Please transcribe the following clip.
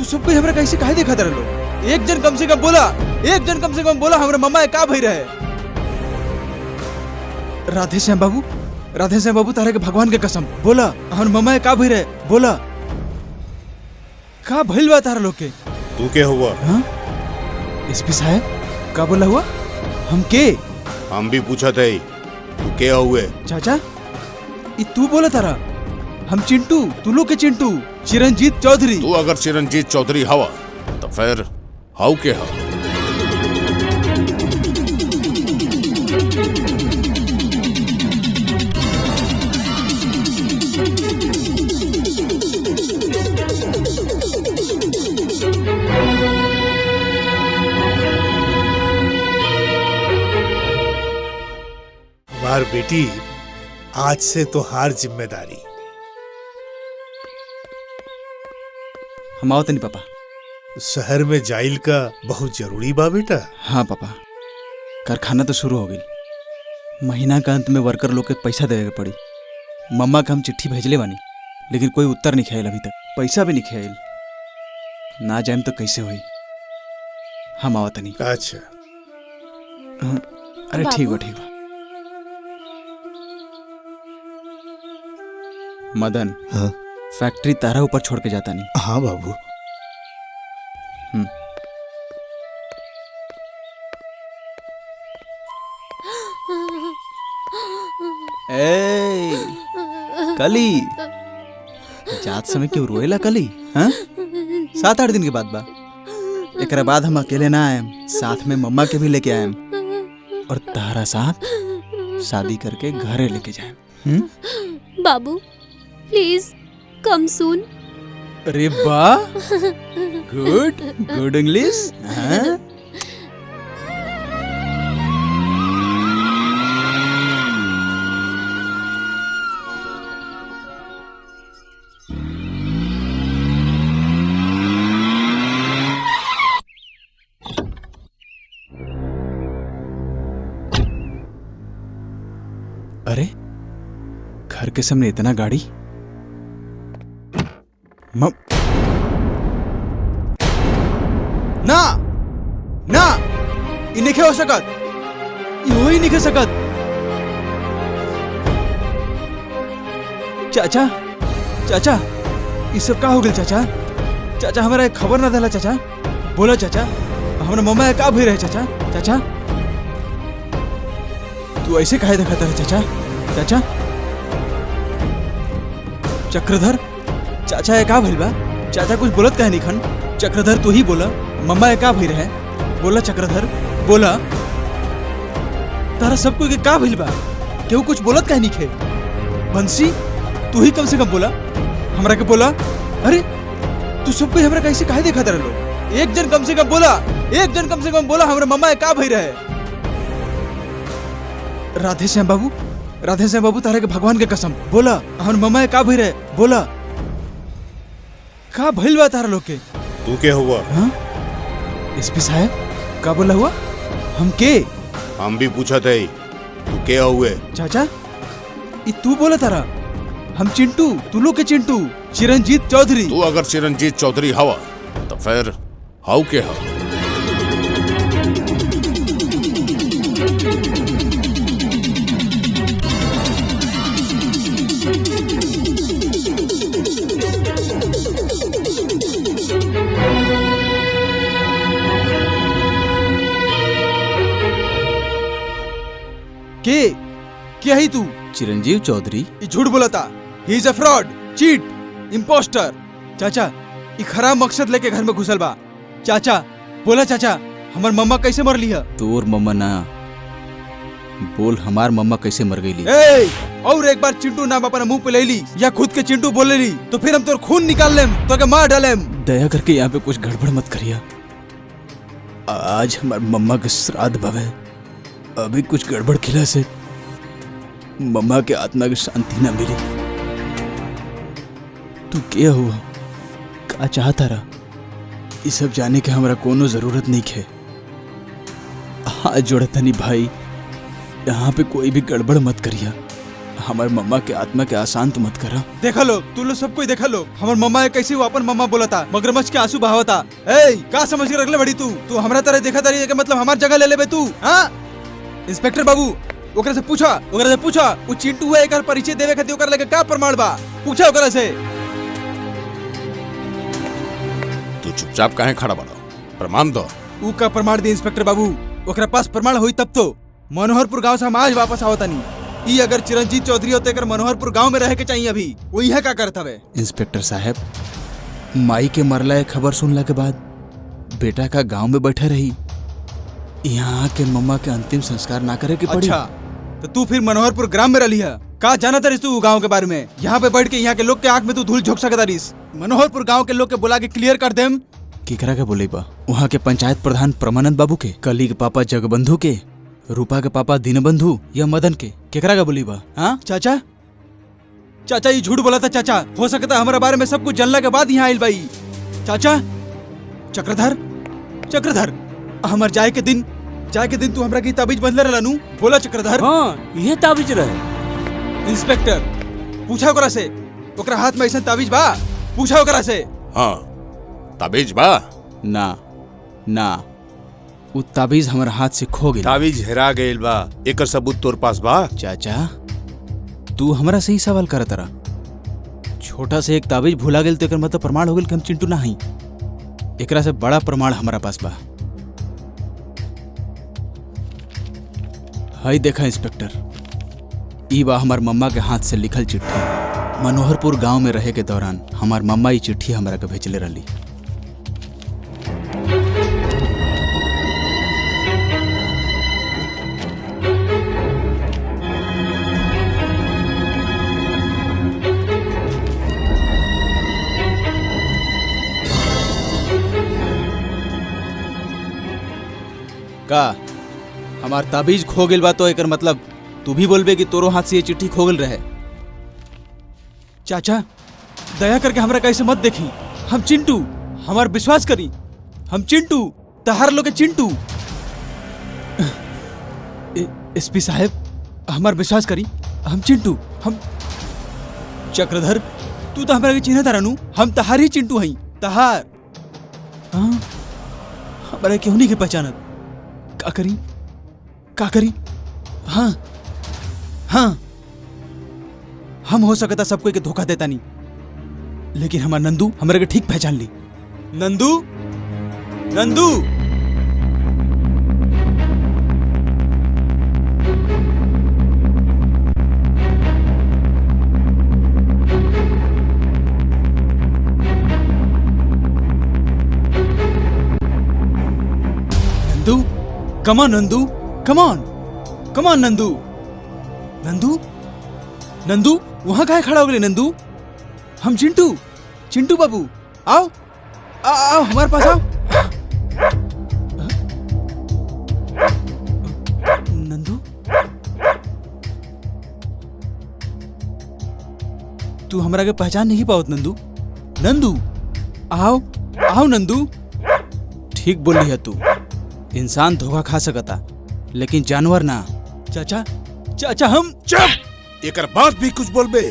तू सब कोई हमरा कैसे काहे देखा रहे लोग? एक जन कम से कम बोला, एक जन कम से कम बोला हमरा मम्मा का भई रहे। राधे श्याम बाबू, राधे श्याम बाबू, तारे के भगवान के कसम बोला हमर मम्मा का भई रहे, बोला का भइल बा तारा लोग के? तू क्या हुआ? हाँ एसपी साहब का बोला हुआ? हम के? हम भी पूछा थे तू क्या हुए? चाचा ये तू बोला तारा? हम चिंटू, तू लोग के चिंटू, चिरंजीत चौधरी। तू अगर चिरंजीत चौधरी हवा तो फिर हाउ के हा? हमार बेटी आज से तो हार जिम्मेदारी। हम आओ तनी पापा। शहर में जाइल का बहुत जरूरी बा बेटा। हाँ पापा, कारखाना तो शुरू हो गई। महीना का अंत में वर्कर लोग के पैसा देवे के पड़ी। मम्मा के हम चिट्ठी भेजले बानी, लेकिन कोई उत्तर नहीं खेल अभी तक, पैसा भी नहीं खेल। ना जाए तो कैसे होई? हम आओ तनी। अच्छा अरे ठीक बा ठीक बा। मदन, हाँ फैक्ट्री तारा ऊपर छोड़ के जाता नहीं। हाँ बाबू। ए कली जात समय क्यों रोएला कली? हाँ 7-8 दिन के बाद बा। एकरा बाद हम अकेले ना आएम, साथ में मम्मा के भी लेके आएम और तारा साथ शादी करके घरे लेके जाएम। बाबू प्लीज कम सून। अरे वाह, गुड गुड इंग्लिश। हाँ? अरे घर के सामने इतना गाड़ी। ना ना ये नहीं हो सकत, ये हो ही नहीं सकत। चाचा चाचा ये सब का हो गया? चाचा चाचा हमारा खबर ना देला। चाचा बोला चाचा हमारा मम्मा का भई रहे? चाचा चाचा तू ऐसे काहे दिखाता है? चाचा चाचा चक्रधर चाचा का भइल बा? चाचा कुछ बोलत काहे नहीं खन? चक्रधर तू ही बोला मम्मा का भई रहे, बोला चक्रधर बोला। तारा सब कोई का भइल बा? केहू कुछ बोलत काहे नहीं खे? बंसी तू ही कम से कम बोला, हमरा के बोला। अरे तू सब कोई हमरा कैसे काहे देखा रहे लोग? एक जन कम से कम बोला, एक जन कम से कम बोला हमरा मम्मा का भई रहे। राधे श्याम बाबू, राधे श्याम बाबू, तारे के भगवान के कसम बोला हमर मम्मा का भई रहे, बोला का भइल बा तारा लोग के? तू क्या हुआ? हाँ एसपी साहब का बोला हुआ? हम के? हम भी पूछा थे तू क्या हुए? चाचा ये तू बोला तारा? हम चिंटू, तू लोग के चिंटू, चिरंजीत चौधरी। तू अगर चिरंजीत चौधरी हवा तो फिर हाउ के हा? के क्या ही तू? चिरंजीव चौधरी ये झूठ बोला था। He is a fraud, cheat, impostor. चाचा ये खराब मकसद लेके घर में घुसल बा। चाचा बोला चाचा हमार मम्मा कैसे मर लिया? तोर मम्मा ना बोल, हमार मम्मा कैसे मर गई? और एक बार चिंटू नाम अपना मुंह पे ले ली या खुद के चिंटू बोले ली तो फिर हम तोर खून निकाल लेम, तो के मार डालेम। दया करके यहाँ पे कुछ गड़बड़ मत करिया। आज हमार मम्मा के श्राद्ध भवे, अभी कुछ गड़बड़ खिला से मम्मा के आत्मा की शांति ना मिली। तू क्या हुआ, का चाहता रहा? ये सब जाने के हमारा कोनो जरूरत नहीं है। हाथ जोड़ता नहीं भाई, यहाँ पे कोई भी गड़बड़ मत करिया। हमार मम्मा के आत्मा के अशांत मत करा। देखा लो, तू लोग सब कोई देखा लो, हमार मम्मा कैसे वो अपन मम्मा बोला था, मगरमच्छ के आंसू बहावता। ए, का समझ के रखले बड़ी तू हमरा तरह देखा तारी के मतलब हमार जगह ले लेबे तू? हाँ इंस्पेक्टर बाबू, ओकरा से पूछा वो चिंटू है एकर परिचय देवे खातिर ओकरा लगे का प्रमाण बा? पूछा ओकरा से। तू चुपचाप काहे खड़ा बड़ा? प्रमाण दो। ऊ का प्रमाण दे इंस्पेक्टर बाबू, ओकरा पास प्रमाण होई तब तो। मनोहरपुर गांव से हम आज वापस आवता नहीं। ई अगर चिरंजीत चौधरी होते अगर मनोहरपुर गांव में रहे के चाहिए अभी, वो यह का करत हवे? इंस्पेक्टर साहब, माई के मरला है खबर सुनला के बाद बेटा का गांव में बैठे रही, यहाँ के मम्मा के अंतिम संस्कार ना करे के पड़ी। अच्छा, तो तू फिर मनोहरपुर ग्राम में रही है? का जाना तरीस तू गांव के बारे में? यहाँ पे बैठ के यहाँ के लोग के आंख में तू धूल झोंक सकता रहीस? मनोहरपुर गांव के लोग के बुला के क्लियर कर देम। केकरा के बोले बा? वहाँ के पंचायत प्रधान परमानंद बाबू के, कली के पापा जगबंधु के, रूपा के पापा दीनबंधु या मदन के? केकरा का बोली बा? हाँ चाचा, चाचा ये झूठ बोला था चाचा। हो सकता हमारे बारे में सब कुछ जानला के बाद यहाँ आइल बाई। चाचा चक्रधर हमार जाए के दिन तू हमरा की ताबीज बंधले रहलनु? बोला चक्रधर। हाँ, ये ताबीज रहे। इंस्पेक्टर पूछा ओकरा से, ओकरा हाथ में ऐसा ताबीज बा? पूछा ओकरा से। हाँ, ताबीज बा? ना उ ताबीज हमारे हाथ से खो गई। ताबीज हेरा गइल बा, एकर सबूत तोर पास बा? चाचा तू हमरा से ही सवाल करत रहा। छोटा से एक ताबीज भुला गेल तो एकर मतलब प्रमाण हो गेल कि हम चिंटू ना हई। एकरा से बड़ा प्रमाण हमारा पास बा। हई देखा इंस्पेक्टर, ई बा हमार मम्मा के हाथ से लिखल चिट्ठी। मनोहरपुर गांव में रहे के दौरान हमार मम्मा ई चिट्ठी हमरा के भेजले रहली। का हमार ताबीज खो गेल बा तो एकर मतलब तू भी बोलबे कि तोरो हाथ से ये चिट्ठी खो गेल रहे? चाचा दया करके हमरा कैसे मत देखी, हम चिंटू, हमार विश्वास करी, हम चिंटू, तहार लोग के चिंटू। एसपी साहब हमार विश्वास करी, हम चिंटू, हम चक्रधर, तू तो हमरा के चिन्हत रहनु, हम तहार ही चिंटू हई, तहार। हाँ हमरा क्यों नहीं के पहचानत? का करी? हाँ हम हो सकता सब कोई के धोखा देता नहीं, लेकिन हमार नंदू हमारे के ठीक पहचान ली। Nandu Nandu Nandu Come on, Nandu. Come on. Come on, Nandu. Nandu वहां काहे खड़ा हो गए? नंदू, हम चिंटू बाबू, आओ आओ हमारे पास आओ। नंदू तू हमरा के पहचान नहीं पाओ? नंदू आओ नंदू। ठीक बोली है तू, इंसान धोखा खा सकता लेकिन जानवर ना। चाचा हम चुप! एकर बात भी कुछ बोलबे?